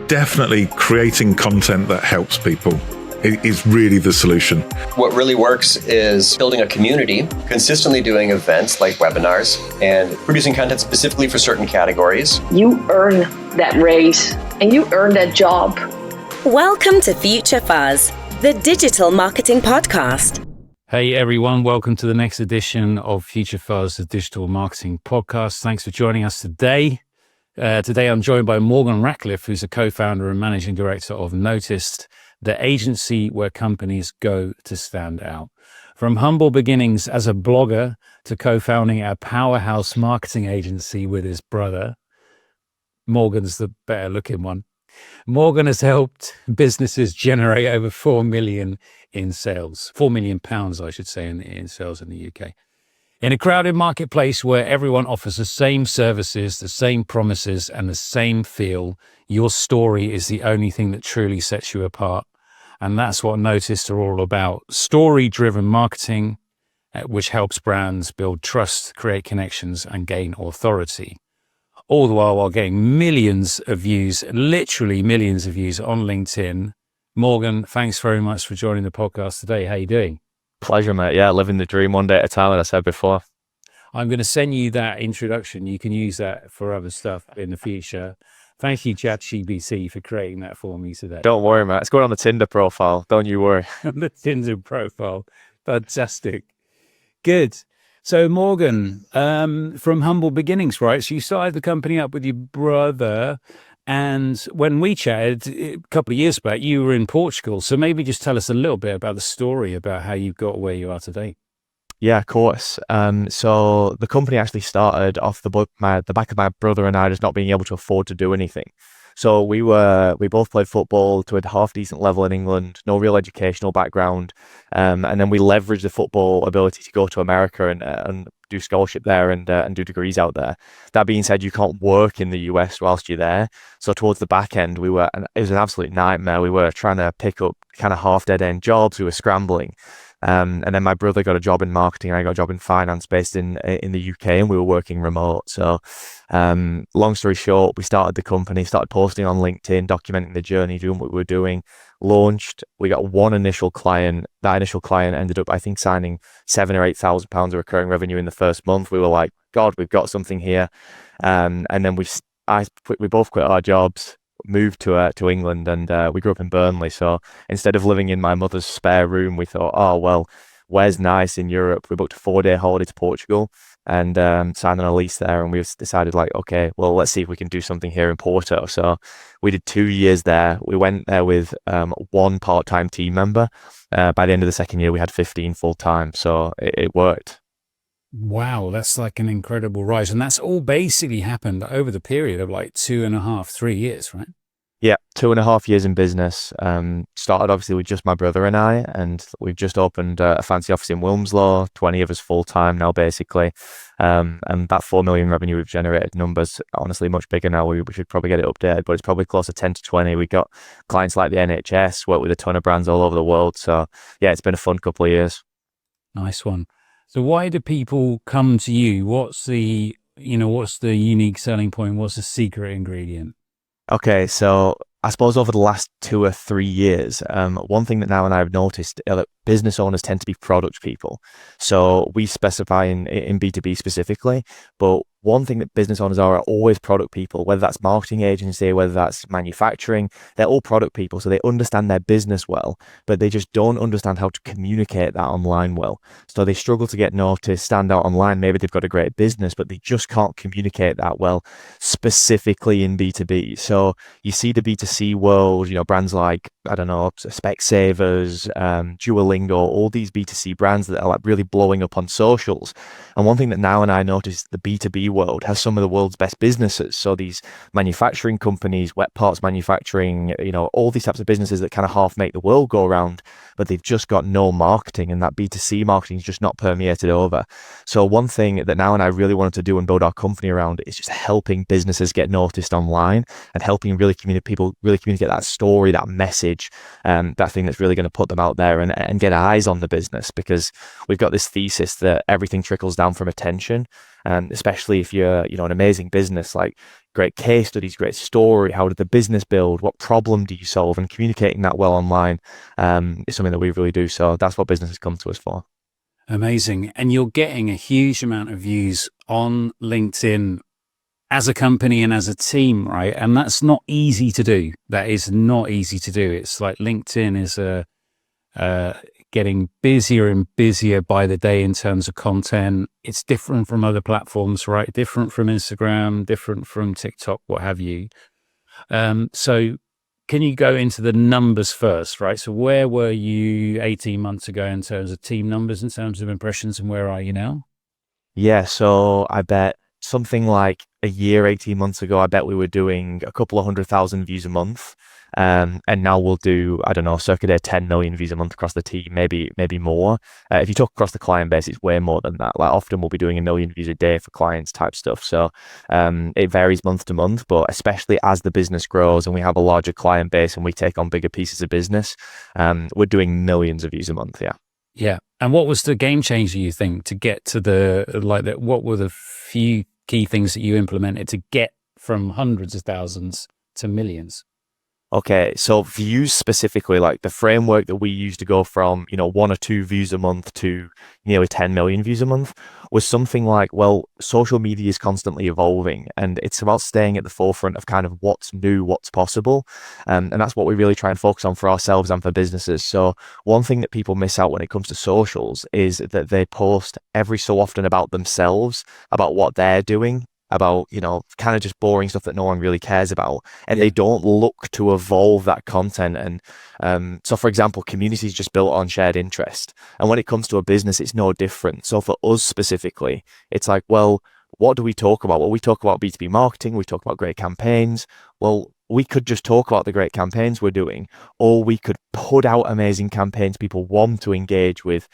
definitely creating content that helps people is really the solution. What really works is building a community, consistently doing events like webinars, and producing content specifically for certain categories. You earn that raise and you earn that job. Welcome to Future Fuzz, the digital marketing podcast. Hey everyone, welcome to the next edition of Future Fuzz, the digital marketing podcast. Thanks for joining us today. Today I'm joined by Morgan Ratcliffe, who's a co-founder and managing director of Notist, the agency where companies go to stand out. From humble beginnings as a blogger to co-founding a powerhouse marketing agency with his brother, Morgan's the better looking one. Morgan has helped businesses generate over 4 million in sales, 4 million pounds, I should say, in sales in the UK. In a crowded marketplace where everyone offers the same services, the same promises, and the same feel, your story is the only thing that truly sets you apart. And that's what Notist are all about. Story-driven marketing, which helps brands build trust, create connections, and gain authority. All the while getting millions of views, literally millions of views on LinkedIn. Morgan, thanks very much for joining the podcast today. How are you doing? Pleasure, mate. Yeah, living the dream one day at a time, as I said before. I'm going to send you that introduction. You can use that for other stuff in the future. Thank you, ChatGPT, for creating that for me today. Don't worry, mate. It's going on the Tinder profile. Don't you worry. On the Tinder profile. Fantastic. Good. So, Morgan, from humble beginnings, right? So you started the company up with your brother. And when we chatted a couple of years back, you were in Portugal. So maybe just tell us a little bit about the story about how you got where you are today. Yeah, of course. So the company actually started off the back of my brother and I just not being able to afford to do anything. So we both played football to a half decent level in England, no real educational background. And then we leveraged the football ability to go to America and do scholarship there and do degrees out there. That being said, you can't work in the US whilst you're there. So towards the back end, it was an absolute nightmare. We were trying to pick up kind of half dead end jobs. We were scrambling. And then my brother got a job in marketing. I got a job in finance based in the UK, and we were working remote. So long story short, we started the company, started posting on LinkedIn, documenting the journey, doing what we were doing, launched. We got one initial client. That initial client ended up, I think, signing £7,000 or £8,000 of recurring revenue in the first month. We were like, God, we've got something here. And then we both quit our jobs, moved to England, and we grew up in Burnley. So instead of living in my mother's spare room, we thought, oh well, where's nice in Europe? We booked a 4-day holiday to Portugal and signed on a lease there, and we decided like, okay, well, let's see if we can do something here in Porto. So we did 2 years there. We went there with one part-time team member. By the end of the second year, we had 15 full-time. So it worked. Wow, that's like an incredible rise. And that's all basically happened over the period of like 2.5, 3 years, right? Yeah, 2.5 years in business. Started obviously with just my brother and I, and we've just opened a fancy office in Wilmslow, 20 of us full time now, basically. And that 4 million revenue we've generated numbers, honestly, much bigger now. We should probably get it updated, but it's probably close to 10 to 20. We got clients like the NHS, work with a ton of brands all over the world. So yeah, it's been a fun couple of years. Nice one. So why do people come to you? What's the unique selling point? What's the secret ingredient? Okay, so I suppose over the last 2 or 3 years, one thing that now and I have noticed that business owners tend to be product people. So we specify in B2B specifically, but one thing that business owners are always product people, whether that's marketing agency, whether that's manufacturing, they're all product people. So they understand their business well, but they just don't understand how to communicate that online well. So they struggle to get noticed, stand out online. Maybe they've got a great business, but they just can't communicate that well, specifically in B2B. So you see the B2C world, brands like, I don't know, Specsavers, Duolingo, all these B2C brands that are like really blowing up on socials. And one thing that now and I notice, the B2B world has some of the world's best businesses. So these manufacturing companies, wet parts manufacturing, all these types of businesses that kind of half make the world go round, but they've just got no marketing, and that B2C marketing is just not permeated over. So one thing that now and I really wanted to do and build our company around is just helping businesses get noticed online and helping people really communicate that story, that message, that thing that's really going to put them out there and get eyes on the business, because we've got this thesis that everything trickles down from attention. especially if you're, an amazing business, like great case studies, great story. How did the business build? What problem do you solve? And communicating that well online is something that we really do. So that's what businesses come to us for. Amazing. And you're getting a huge amount of views on LinkedIn as a company and as a team, right? And that's not easy to do. That is not easy to do. It's like LinkedIn is getting busier and busier by the day in terms of content. It's different from other platforms, right? Different from Instagram, different from TikTok, what have you. So can you go into the numbers first, right? So where were you 18 months ago in terms of team numbers, in terms of impressions, and where are you now? Yeah, so I bet something like a year, 18 months ago, I bet we were doing a couple of 100,000 views a month. And now we'll do, I don't know, circa 10 million views a month across the team, maybe more. If you talk across the client base, it's way more than that. Like often we'll be doing 1 million views a day for clients type stuff. So it varies month to month, but especially as the business grows and we have a larger client base and we take on bigger pieces of business, we're doing millions of views a month. Yeah. Yeah. And what was the game changer, you think, to get to what were the few key things that you implemented to get from hundreds of thousands to millions? Okay, so views specifically, like the framework that we use to go from, 1 or 2 views a month to nearly 10 million views a month was something like, well, social media is constantly evolving and it's about staying at the forefront of kind of what's new, what's possible. And that's what we really try and focus on for ourselves and for businesses. So one thing that people miss out when it comes to socials is that they post every so often about themselves, about what they're doing, about, kind of just boring stuff that no one really cares about. And they don't look to evolve that content. And so, for example, communities just built on shared interest. And when it comes to a business, it's no different. So for us specifically, it's like, well, what do we talk about? Well, we talk about B2B marketing. We talk about great campaigns. Well, we could just talk about the great campaigns we're doing, or we could put out amazing campaigns people want to engage with,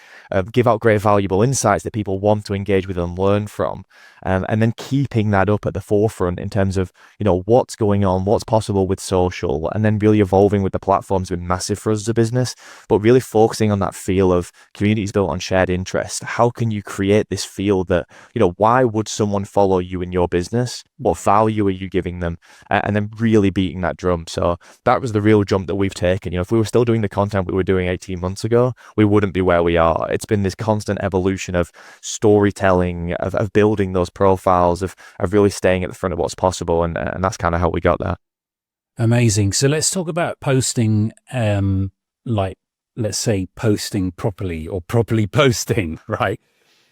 give out great valuable insights that people want to engage with and learn from. And then keeping that up at the forefront in terms of, what's going on, what's possible with social, and then really evolving with the platforms has been massive for us as a business, but really focusing on that feel of communities built on shared interest. How can you create this feel that, why would someone follow you in your business? What value are you giving them? And then really beating that drum. So that was the real jump that we've taken. If we were still doing the content we were doing 18 months ago, we wouldn't be where we are. It's been this constant evolution of storytelling, of building those profiles, of really staying at the front of what's possible. And that's kind of how we got there. Amazing. So let's talk about posting, let's say posting properly or properly posting, right?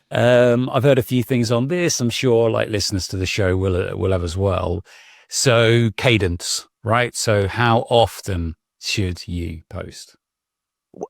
I've heard a few things on this. I'm sure listeners to the show will have as well. So cadence, right? So how often should you post?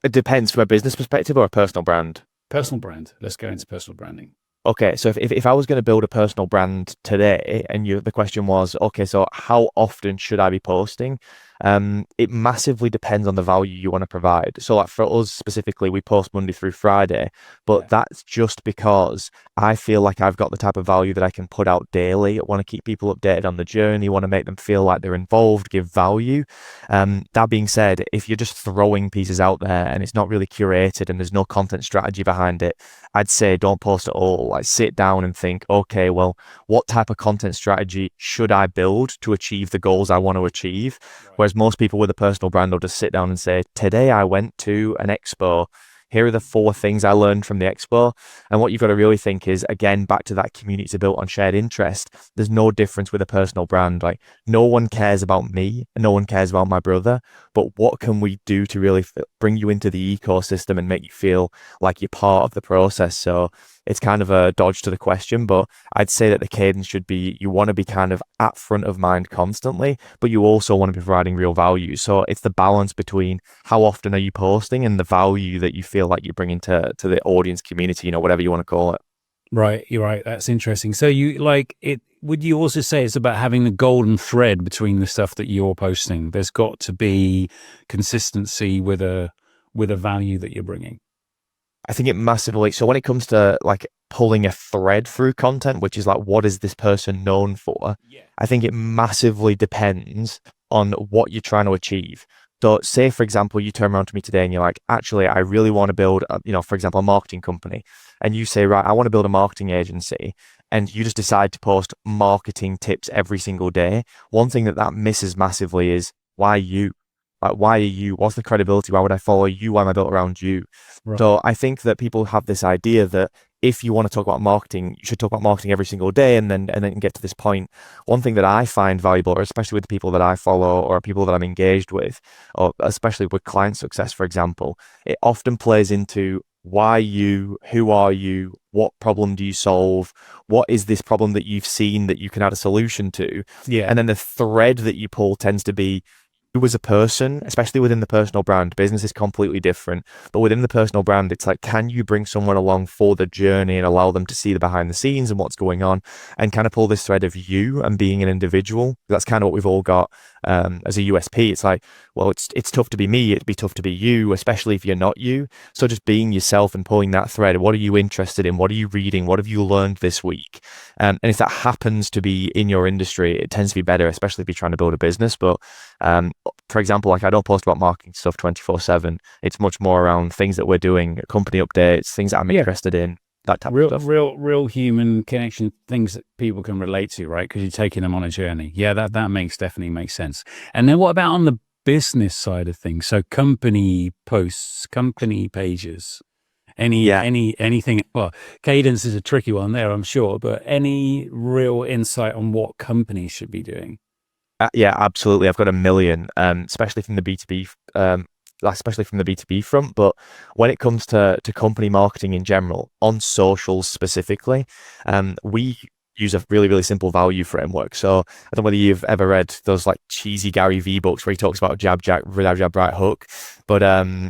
It depends from a business perspective or a personal brand. Personal brand. Let's go into personal branding. Okay, so if I was going to build a personal brand today, and the question was, okay, so how often should I be posting? It massively depends on the value you want to provide. So like for us specifically, we post Monday through Friday, but that's just because I feel like I've got the type of value that I can put out daily. I want to keep people updated on the journey, want to make them feel like they're involved, give value. That being said, if you're just throwing pieces out there and it's not really curated and there's no content strategy behind it, I'd say don't post at all. Like sit down and think, okay, well, what type of content strategy should I build to achieve the goals I want to achieve? Whereas most people with a personal brand will just sit down and say, today I went to an expo. Here are the 4 things I learned from the expo. And what you've got to really think is, again, back to that community built on shared interest. There's no difference with a personal brand. Like no one cares about me and no one cares about my brother. But what can we do to really bring you into the ecosystem and make you feel like you're part of the process? So it's kind of a dodge to the question, but I'd say that the cadence should be, you want to be kind of at front of mind constantly, but you also want to be providing real value. So it's the balance between how often are you posting and the value that you feel like you're bringing to the audience community, whatever you want to call it. Right. You're right. That's interesting. So would you also say it's about having the golden thread between the stuff that you're posting? There's got to be consistency with a value that you're bringing. I think it massively, so when it comes to like pulling a thread through content, which is like, what is this person known for? Yeah. I think it massively depends on what you're trying to achieve. So say, for example, you turn around to me today and you're like, actually, I really want to build, for example, a marketing company. And you say, right, I want to build a marketing agency. and you just decide to post marketing tips every single day, one thing that misses massively is why you? Like, why are you? What's the credibility? Why would I follow you? Why am I built around you? Right. So I think that people have this idea that if you want to talk about marketing, you should talk about marketing every single day and then get to this point. One thing that I find valuable, or especially with the people that I follow or people that I'm engaged with, or especially with client success, for example, it often plays into why you, who are you, what problem do you solve, what is this problem that you've seen that you can add a solution to? Yeah. And then the thread that you pull tends to be you as a person, especially within the personal brand. Business is completely different, but within the personal brand, it's like, can you bring someone along for the journey and allow them to see the behind the scenes and what's going on, and kind of pull this thread of you and being an individual? That's kind of what we've all got as a USP. It's like, well, it's tough to be me, it'd be tough to be you, especially if you're not you. So just being yourself and pulling that thread. What are you interested in? What are you reading? What have you learned this week? And if that happens to be in your industry, it tends to be better, especially if you're trying to build a business. But for example, like, I don't post about marketing stuff 24/7. It's much more around things that we're doing, company updates, things that I'm interested in, that type of stuff. Real human connection, things that people can relate to, right? Because you're taking them on a journey. Yeah, that definitely makes sense. And then what about on the business side of things? So company posts, company pages, anything. Well, Cadence is a tricky one there, I'm sure, but any real insight on what companies should be doing? Yeah, absolutely. I've got a million, especially from the B2B, especially from the B2B front. But when it comes to company marketing in general, on socials specifically, we use a really, really simple value framework. So I don't know whether you've ever read those like cheesy Gary Vee books where he talks about jab, right hook. But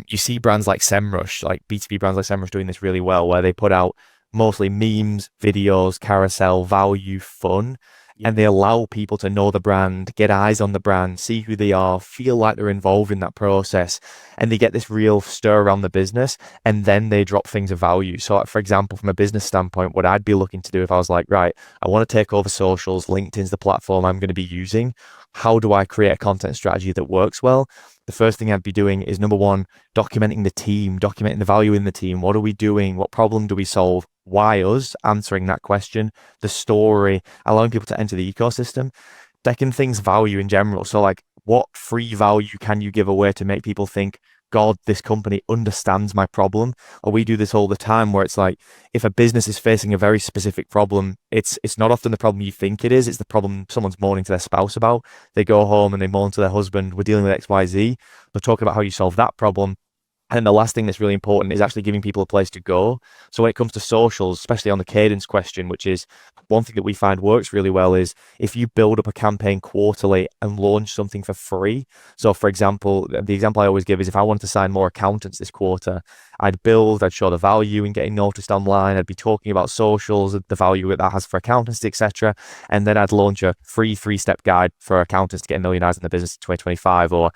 you see brands like SEMrush, like B2B brands like SEMrush doing this really well, where they put out mostly memes, videos, carousel, value, fun. And they allow people to know the brand, get eyes on the brand, see who they are, feel like they're involved in that process. And they get this real stir around the business, and then they drop things of value. So like, for example, from a business standpoint, what I'd be looking to do if I was like, right, I want to take over socials, LinkedIn's the platform I'm going to be using. How do I create a content strategy that works well? The first thing I'd be doing is, number one, documenting the team, documenting the value in the team. What are we doing? What problem do we solve? Why us? Answering that question, the story, allowing people to enter the ecosystem. Second thing's value in general. So like, what free value can you give away to make people think, God, this company understands my problem? Or we do this all the time where it's like, if a business is facing a very specific problem, it's not often the problem you think it is. It's the problem someone's moaning to their spouse about. They go home and they moan to their husband, we're dealing with XYZ. They're talking about how you solve that problem. And the last thing that's really important is actually giving people a place to go. So when it comes to socials, especially on the Cadence question, which is one thing that we find works really well, is if you build up a campaign quarterly and launch something for free. So for example, the example I always give is if I wanted to sign more accountants this quarter, I'd show the value in getting noticed online. I'd be talking about socials, the value that has for accountants, etc. And then I'd launch a free 3-step guide for accountants to get a million eyes in the business in 2025, or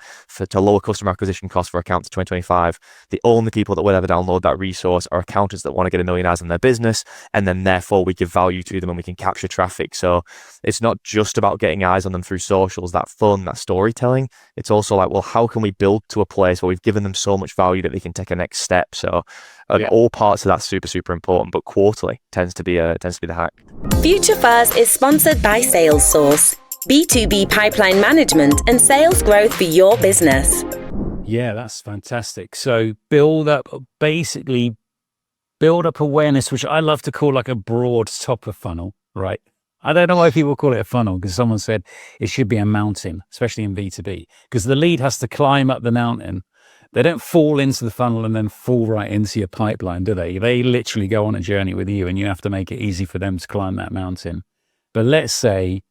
to lower customer acquisition costs for accountants in 2025. The only people that will ever download that resource are accountants that want to get a million eyes in their business, and then therefore we give value to them and we can capture traffic. So it's not just about getting eyes on them through socials, that fun, that storytelling. It's also like, well, how can we build to a place where we've given them so much value that they can take a next step? So all parts of that's super, super important, but quarterly tends to be the hack. Future Fuzz is sponsored by SalesSource, B2B pipeline management and sales growth for your business. Yeah, that's fantastic. So build up awareness, which I love to call like a broad top of funnel, right? I don't know why people call it a funnel, because someone said it should be a mountain, especially in B2B, because the lead has to climb up the mountain. They don't fall into the funnel and then fall right into your pipeline, do they? They literally go on a journey with you, and you have to make it easy for them to climb that mountain. But let's say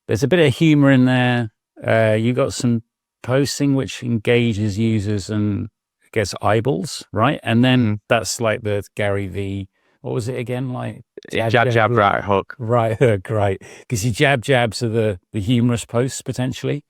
there's a bit of humor in there. You got some posting which engages users and gets eyeballs, right? And then that's like the Gary Vee, what was it again? Like jab, right hook. Right hook, right. Because your jabs are the humorous posts potentially.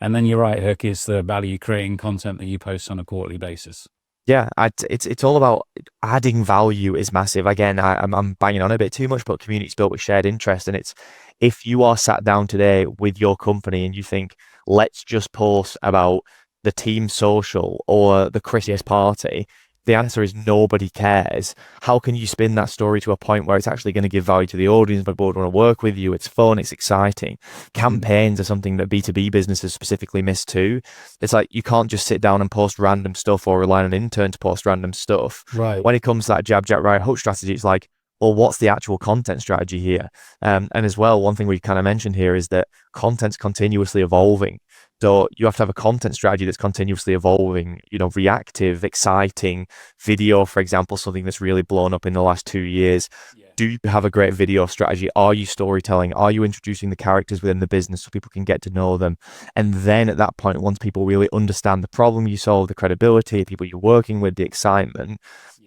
And then your right hook is the value creating content that you post on a quarterly basis. Yeah, it's all about adding value is massive. Again, I'm banging on a bit too much, but community's built with shared interest. And it's, if you are sat down today with your company and you think, let's just post about the team social or the Christmas party, The answer is nobody cares. How can you spin that story to a point where it's actually going to give value to the audience, but want to work with you? It's fun, it's exciting. Campaigns are something that B2B businesses specifically miss too. It's like you can't just sit down and post random stuff or rely on an intern to post random stuff. Right. When it comes to that jab, right hook strategy, it's like, well, what's the actual content strategy here? And as well, one thing we kind of mentioned here is that content's continuously evolving. So you have to have a content strategy that's continuously evolving, reactive, exciting. Video, for example, something that's really blown up in the last 2 years. Yeah. Do you have a great video strategy? Are you storytelling? Are you introducing the characters within the business so people can get to know them? And then at that point, once people really understand the problem you solve, the credibility, the people you're working with, the excitement,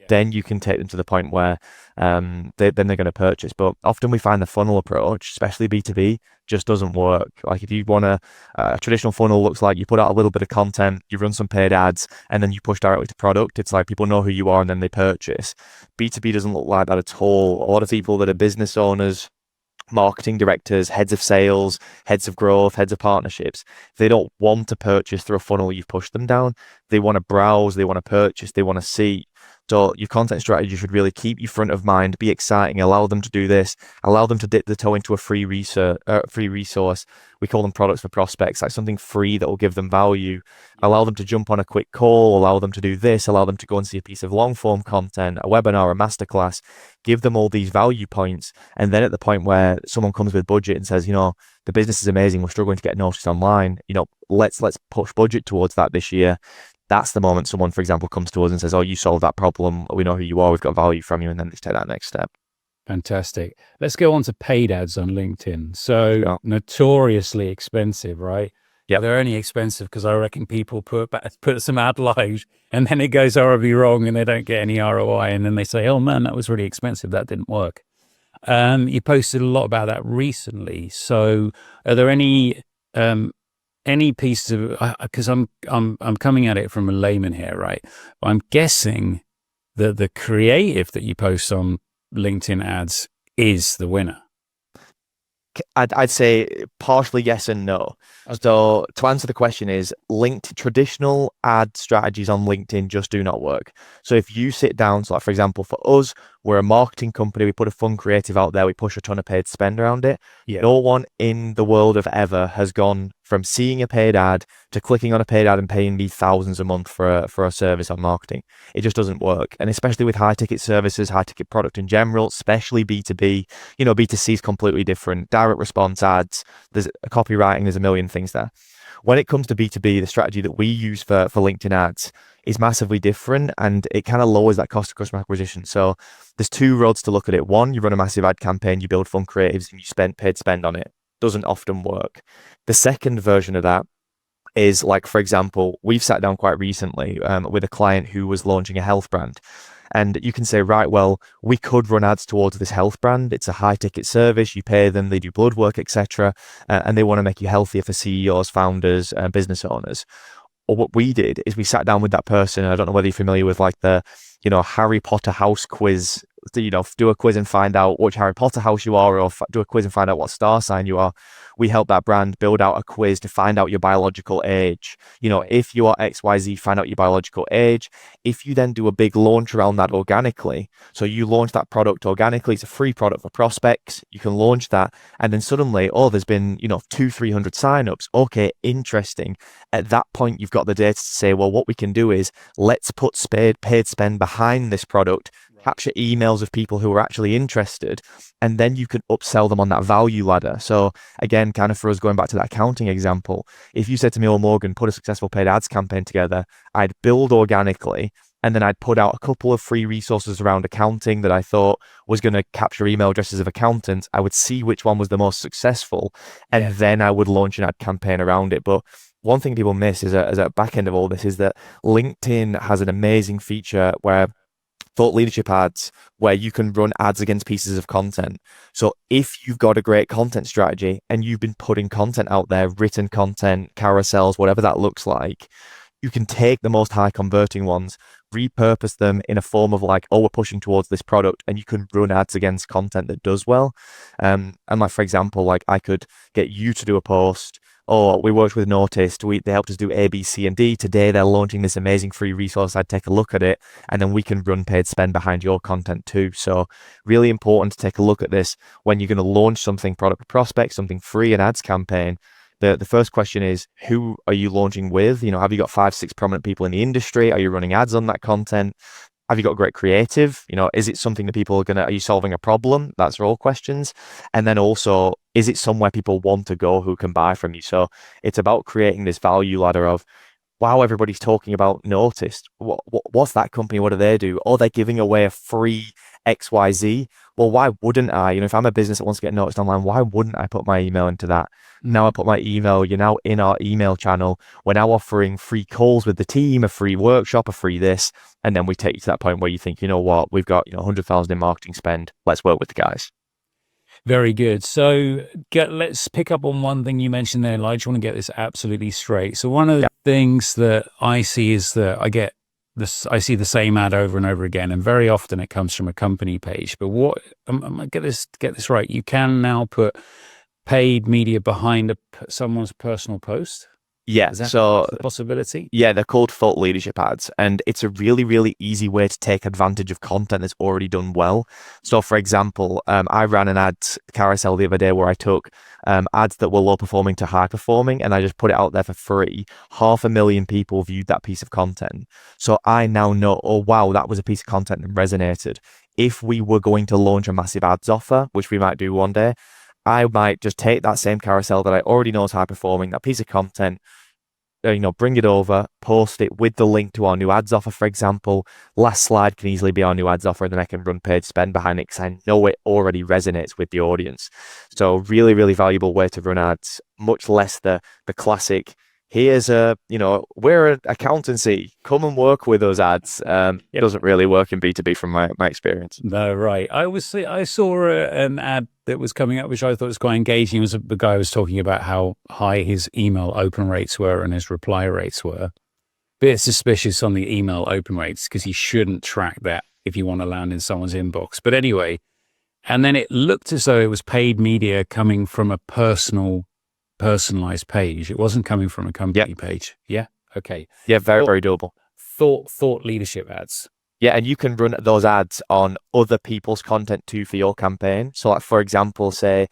then you can take them to the point where then they're going to purchase. But often we find the funnel approach, especially B2B, just doesn't work. Like if you want a traditional funnel looks like you put out a little bit of content, you run some paid ads, and then you push directly to product. It's like people know who you are and then they purchase. B2B doesn't look like that at all. A lot of people that are business owners, marketing directors, heads of sales, heads of growth, heads of partnerships, they don't want to purchase through a funnel you've pushed them down. They want to browse, they want to purchase, they want to see. So your content strategy should really keep you front of mind, be exciting, allow them to do this, allow them to dip the toe into a free resource. We call them products for prospects, like something free that will give them value. Allow them to jump on a quick call, allow them to do this, allow them to go and see a piece of long form content, a webinar, a masterclass. Give them all these value points. And then at the point where someone comes with budget and says, the business is amazing, we're struggling to get noticed online, let's push budget towards that this year. That's the moment someone, for example, comes to us and says, oh, you solved that problem. We know who you are. We've got value from you. And then they take that next step. Fantastic. Let's go on to paid ads on LinkedIn. So notoriously expensive, right? Yeah, they're only expensive because I reckon people put some ad live and then it goes horribly wrong and they don't get any ROI. And then they say, oh man, that was really expensive. That didn't work. You posted a lot about that recently. So are there any piece of, because I'm coming at it from a layman here, right? I'm guessing that the creative that you post on LinkedIn ads is the winner. I'd say partially yes and no. Okay. So to answer the question is, traditional ad strategies on LinkedIn just do not work. So if you sit down, so like for example, for us, we're a marketing company. We put a fun creative out there. We push a ton of paid spend around it. Yeah. No one in the world of ever has gone from seeing a paid ad to clicking on a paid ad and paying me thousands a month for a service on marketing. It just doesn't work. And especially with high ticket services, high ticket product in general, especially B2B, B2C is completely different. Direct response ads, there's copywriting, there's a million things there. When it comes to B2B, the strategy that we use for LinkedIn ads is massively different, and it kind of lowers that cost of customer acquisition. So there's two roads to look at it. One, you run a massive ad campaign, you build fun creatives, and you spend paid spend on it. Doesn't often work. The second version of that is like, for example, we've sat down quite recently with a client who was launching a health brand. And you can say, right, well, we could run ads towards this health brand. It's a high ticket service. You pay them, they do blood work, etc. And they want to make you healthier for CEOs, founders, business owners. Or what we did is we sat down with that person. I don't know whether you're familiar with like the, Harry Potter house quiz. Do a quiz and find out which Harry Potter house you are, or do a quiz and find out what star sign you are. We help that brand build out a quiz to find out your biological age. If you are XYZ, find out your biological age. If you then do a big launch around that organically, so you launch that product organically, it's a free product for prospects, you can launch that, and then suddenly, there's been, 200-300 signups. Okay, interesting. At that point, you've got the data to say, well, what we can do is let's put paid spend behind this product, capture emails of people who are actually interested, and then you can upsell them on that value ladder. So again, kind of for us going back to that accounting example, if you said to me, oh, Morgan, put a successful paid ads campaign together, I'd build organically, and then I'd put out a couple of free resources around accounting that I thought was going to capture email addresses of accountants. I would see which one was the most successful, and then I would launch an ad campaign around it. But one thing people miss is as a back end of all this is that LinkedIn has an amazing feature where thought leadership ads, where you can run ads against pieces of content. So if you've got a great content strategy and you've been putting content out there, written content, carousels, whatever that looks like, you can take the most high converting ones, repurpose them in a form of like, oh, we're pushing towards this product, and you can run ads against content that does well. And like, for example, like I could get you to do a post, oh, we worked with Notist, they helped us do A, B, C, and D. Today they're launching this amazing free resource. I'd take a look at it, and then we can run paid spend behind your content too. So really important to take a look at this when you're going to launch something, product prospect, something free, an ads campaign. The first question is, who are you launching with? Have you got 5-6 prominent people in the industry? Are you running ads on that content? Have you got great creative? Is it something that people are you solving a problem? That's all questions. And then also, is it somewhere people want to go who can buy from you? So it's about creating this value ladder of, wow, everybody's talking about Notist. What's that company? What do they do? Oh, they're giving away a free XYZ. Well, why wouldn't I? If I'm a business that wants to get noticed online, why wouldn't I put my email into that? Now I put my email, you're now in our email channel. We're now offering free calls with the team, a free workshop, a free this. And then we take you to that point where you think, you know what, we've got 100,000 in marketing spend. Let's work with the guys. Very good. So let's pick up on one thing you mentioned there. I just want to get this absolutely straight. So one of the things that I see is that I see the same ad over and over again, and very often it comes from a company page. But what get this right? You can now put paid media behind someone's personal post. Yeah, Is that so a possibility? Yeah, they're called thought leadership ads, and it's a really, really easy way to take advantage of content that's already done well. So, for example, I ran an ad carousel the other day where I took ads that were low performing to high performing, and I just put it out there for free. 500,000 people viewed that piece of content. So I now know, oh wow, that was a piece of content that resonated. If we were going to launch a massive ads offer, which we might do one day, I might just take that same carousel that I already know is high performing, that piece of content, bring it over, post it with the link to our new ads offer, for example. Last slide can easily be our new ads offer, and then I can run paid spend behind it because I know it already resonates with the audience. So really, really valuable way to run ads, much less the classic, here's we're an accountancy, come and work with us ads. It doesn't really work in B2B from my experience. No, right. I saw an ad that was coming up, which I thought was quite engaging. It was the guy was talking about how high his email open rates were and his reply rates were. Bit suspicious on the email open rates because you shouldn't track that if you want to land in someone's inbox. But anyway, and then it looked as though it was paid media coming from a personalized page. It wasn't coming from a company page. Yeah. Okay. Yeah. Very, very doable. Thought leadership ads. Yeah, and you can run those ads on other people's content too for your campaign. So, like, for example, say,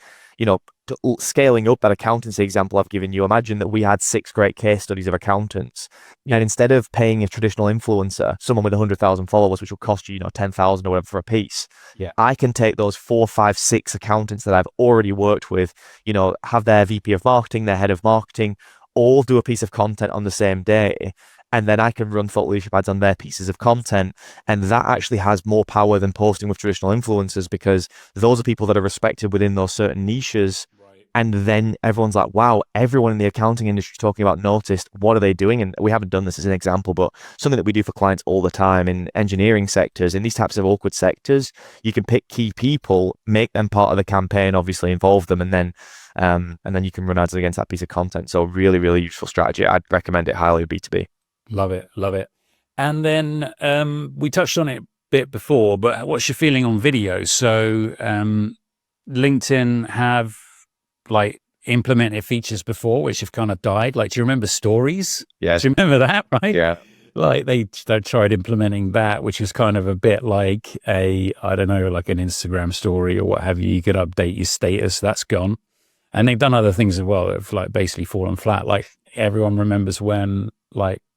scaling up that accountancy example I've given you, imagine that we had 6 great case studies of accountants. And instead of paying a traditional influencer, someone with 100,000 followers, which will cost you, 10,000 or whatever for a piece, I can take those 4, 5, 6 accountants that I've already worked with, have their VP of marketing, their head of marketing, all do a piece of content on the same day. And then I can run thought leadership ads on their pieces of content. And that actually has more power than posting with traditional influencers, because those are people that are respected within those certain niches. Right. And then everyone's like, wow, everyone in the accounting industry is talking about Notist. What are they doing? And we haven't done this as an example, but something that we do for clients all the time in engineering sectors, in these types of awkward sectors, you can pick key people, make them part of the campaign, obviously involve them, and then you can run ads against that piece of content. So really, really useful strategy. I'd recommend it highly with B2B. Love it. And then we touched on it a bit before, but what's your feeling on video? So LinkedIn have implemented features before which have kind of died. Do you remember stories? Yeah. Do you remember that, right? Yeah. They tried implementing that, which was kind of a bit like an Instagram story or what have you. You could update your status. That's gone. And they've done other things as well that have basically fallen flat. Everyone remembers when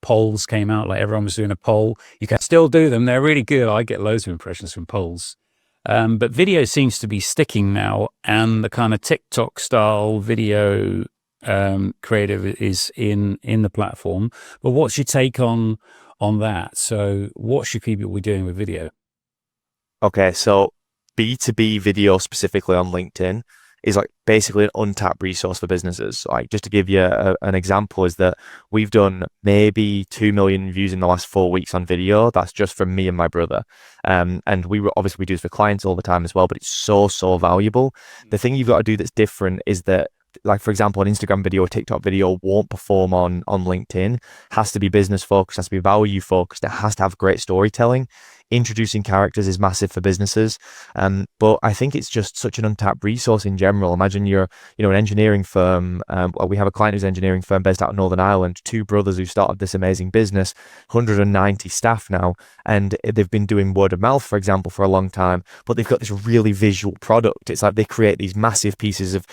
polls came out, everyone was doing a poll. You can still do them. They're really good. I get loads of impressions from polls. But video seems to be sticking now, and the kind of TikTok style video creative is in the platform. But what's your take on that? So what should people be doing with video? Okay, so B2B video specifically on LinkedIn is basically an untapped resource for businesses. So just to give you an example, is that we've done maybe 2 million views in the last 4 weeks on video. That's just from me and my brother. And we do this for clients all the time as well, but it's so valuable. The thing you've got to do that's different is that, for example, an Instagram video or TikTok video won't perform on LinkedIn. It has to be business focused, has to be value focused. It has to have great storytelling. Introducing characters is massive for businesses. But I think it's just such an untapped resource in general. Imagine you're, an engineering firm. We have a client who's an engineering firm based out of Northern Ireland, two brothers who started this amazing business, 190 staff now, and they've been doing word of mouth, for example, for a long time, but they've got this really visual product. It's like they create these massive pieces of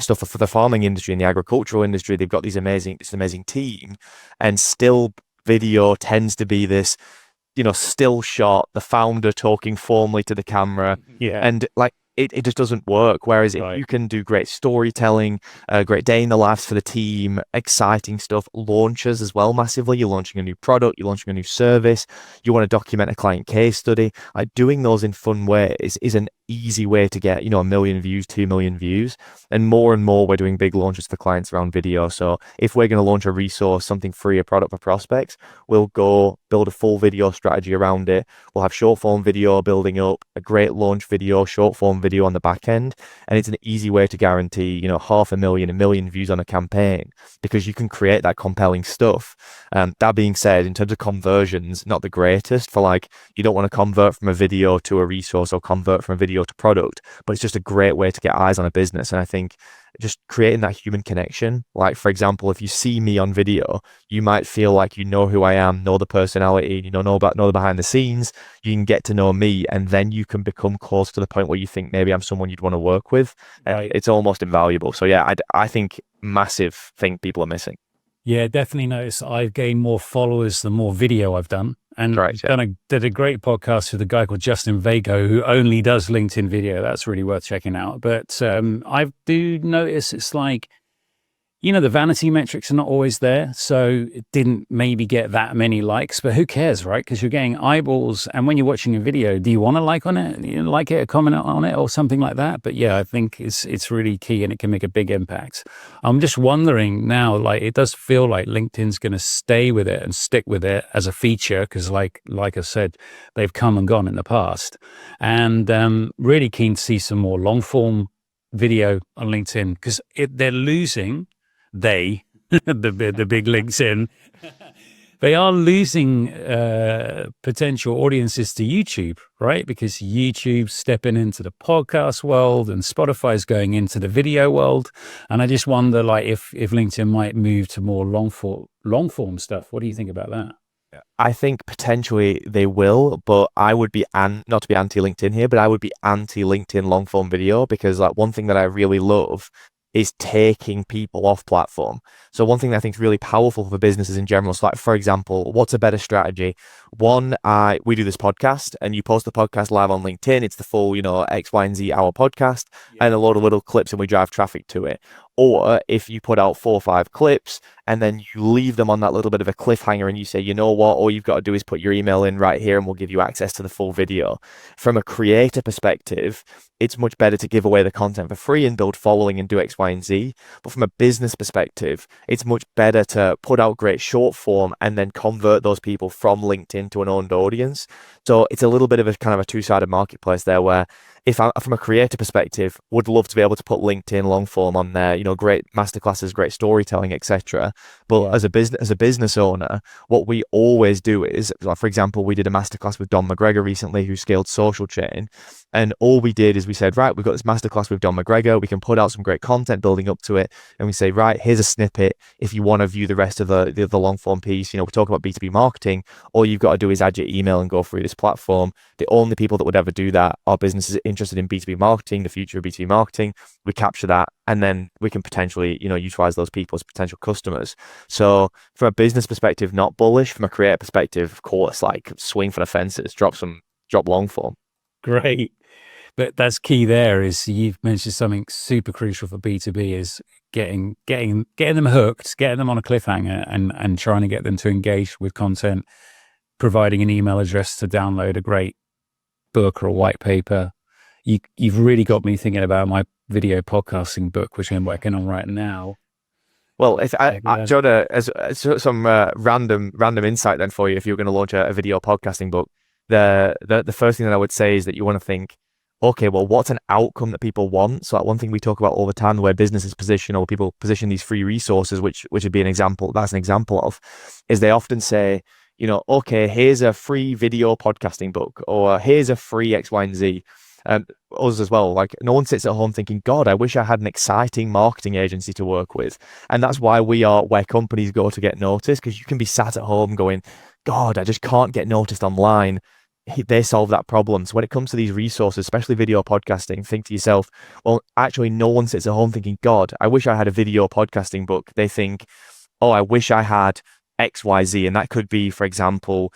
stuff for the farming industry and the agricultural industry. They've got this amazing team, and still video tends to be this, still shot, the founder talking formally to the camera. Yeah. And like, it just doesn't work. Whereas if you can do great storytelling, great day in the lives for the team, exciting stuff, launches as well massively. You're launching a new product, you're launching a new service, you want to document a client case study. Like, doing those in fun ways is an easy way to get, 1 million views, 2 million views. And more we're doing big launches for clients around video. So if we're going to launch a resource, something free, a product for prospects, we'll go build a full video strategy around it. We'll have short form video building up, a great launch video, short form video on the back end. And it's an easy way to guarantee, 500,000, 1 million views on a campaign, because you can create that compelling stuff. That being said, in terms of conversions, not the greatest for, like, you don't want to convert from a video to a resource or convert from a video to product, but it's just a great way to get eyes on a business. And I think just creating that human connection, like, for example, if you see me on video, you might feel like you know who I am, know the personality, know the behind the scenes. You can get to know me, and then you can become close to the point where you think maybe I'm someone you'd want to work with. It's almost invaluable. So yeah, I think massive thing people are missing. Yeah, definitely notice I've gained more followers the more video I've done. And did a great podcast with a guy called Justin Vago, who only does LinkedIn video. That's really worth checking out. But I do notice it's like, the vanity metrics are not always there. So it didn't maybe get that many likes, but who cares, right? Because you're getting eyeballs. And when you're watching a video, do you want to like on it? Like it, comment on it, or something like that? But yeah, I think it's really key, and it can make a big impact. I'm just wondering now, like, it does feel like LinkedIn's going to stay with it and stick with it as a feature, because like I said, they've come and gone in the past. And really keen to see some more long form video on LinkedIn, because they're losing... the big LinkedIn, they are losing potential audiences to YouTube, right? Because YouTube's stepping into the podcast world and Spotify's going into the video world. And I just wonder, like, if LinkedIn might move to more long form stuff. What do you think about that? I think potentially they will, but I would be not to be anti LinkedIn here, but I would be anti LinkedIn long form video, because, like, one thing that I really love is taking people off platform. So one thing that I think is really powerful for businesses in general, so, like, for example, what's a better strategy? One, we do this podcast, and you post the podcast live on LinkedIn. It's the full, X, Y, and Z hour podcast, and a lot of little clips, and we drive traffic to it. Or if you put out 4 or 5 clips and then you leave them on that little bit of a cliffhanger, and you say, you know what, all you've got to do is put your email in right here and we'll give you access to the full video. From a creator perspective, it's much better to give away the content for free and build following and do X, Y, and Z. But from a business perspective, it's much better to put out great short form and then convert those people from LinkedIn to an owned audience. So it's a little bit of a kind of a two-sided marketplace there, where if I, from a creator perspective, would love to be able to put LinkedIn long form on there, great masterclasses, great storytelling, etc. But as a business owner, what we always do is, like, for example, we did a masterclass with Don McGregor recently, who scaled Social Chain, and all we did is we said, right, we've got this masterclass with Don McGregor, we can put out some great content building up to it, and we say, right, here's a snippet. If you want to view the rest of the long form piece, we talk about B2B marketing. All you've got to do is add your email and go through this platform. The only people that would ever do that are businesses interested in B2B marketing, the future of B2B marketing. We capture that, and then we can potentially, utilize those people as potential customers. So from a business perspective, not bullish. From a creator perspective, of course, like, swing for the fences, drop long form. Great. But that's key there, is you've mentioned something super crucial for B2B, is getting them hooked, getting them on a cliffhanger, and trying to get them to engage with content, providing an email address to download a great book or a white paper. You've really got me thinking about my video podcasting book, which I'm working on right now. Well, if Jonah, as some random insight then for you, if you're going to launch a video podcasting book, the first thing that I would say is that you want to think, okay, well, what's an outcome that people want? So, like, one thing we talk about all the time, the way businesses position, or people position these free resources, which would be an example. That's an example of, is they often say, okay, here's a free video podcasting book, or here's a free X, Y, and Z. Us as well, like no one sits at home thinking, God, I wish I had an exciting marketing agency to work with. And that's why we are where companies go to get noticed, because you can be sat at home going, God, I just can't get noticed online. They solve that problem. So when it comes to these resources, especially video podcasting, think to yourself, well, actually no one sits at home thinking, God, I wish I had a video podcasting book. They think, oh, I wish I had X, Y, Z. And that could be, for example,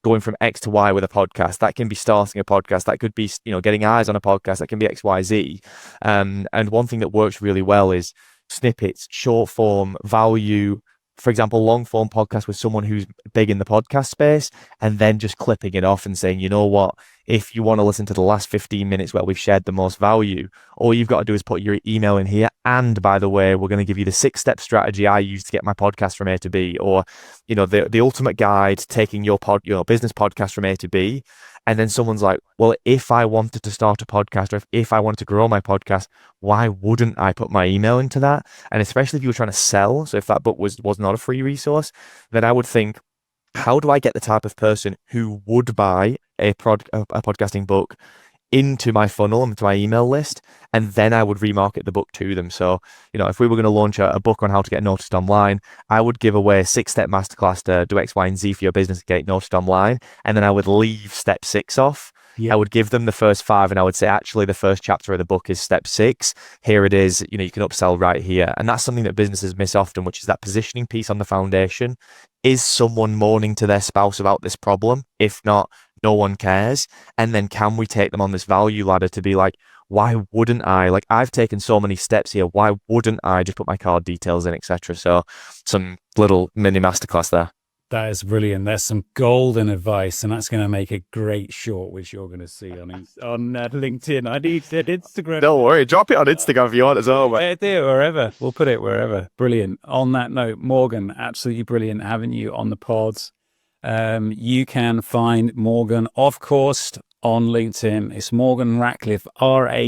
going from X to Y with a podcast. That can be starting a podcast. That could be, getting eyes on a podcast. That can be X, Y, Z. And one thing that works really well is snippets, short form, value. For example, long form podcast with someone who's big in the podcast space, and then just clipping it off and saying, you know what, if you want to listen to the last 15 minutes where we've shared the most value, all you've got to do is put your email in here. And by the way, we're going to give you the 6-step strategy I use to get my podcast from A to B, or, the ultimate guide, taking your business podcast from A to B. And then someone's like, well, if I wanted to start a podcast, or if I wanted to grow my podcast, why wouldn't I put my email into that? And especially if you were trying to sell, so if that book was not a free resource, then I would think, how do I get the type of person who would buy a podcasting book into my funnel, into my email list, and then I would remarket the book to them. So, if we were going to launch a book on how to get noticed online, I would give away a 6-step masterclass to do X, Y, and Z for your business to get noticed online. And then I would leave step 6 off. Yeah. I would give them the first 5, and I would say, actually, the first chapter of the book is step 6. Here it is. You can upsell right here. And that's something that businesses miss often, which is that positioning piece on the foundation. Is someone moaning to their spouse about this problem? If not, no one cares. And then can we take them on this value ladder to be like, why wouldn't I? Like, I've taken so many steps here. Why wouldn't I just put my card details in, etc.? So some little mini masterclass there. That is brilliant. There's some golden advice, and that's going to make a great short, which you're going to see on LinkedIn. I need it, Instagram. Don't worry, drop it on Instagram if you want as well. Yeah, do it wherever. We'll put it wherever. Brilliant. On that note, Morgan, absolutely brilliant having you on the pods. You can find Morgan, of course, on LinkedIn. It's Morgan Ratcliffe, Ratcliffe,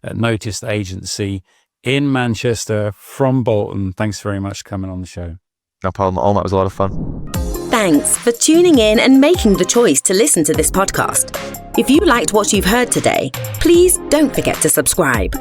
at Notist Agency in Manchester from Bolton. Thanks very much for coming on the show. No problem at all. That was a lot of fun. Thanks for tuning in and making the choice to listen to this podcast. If you liked what you've heard today, please don't forget to subscribe.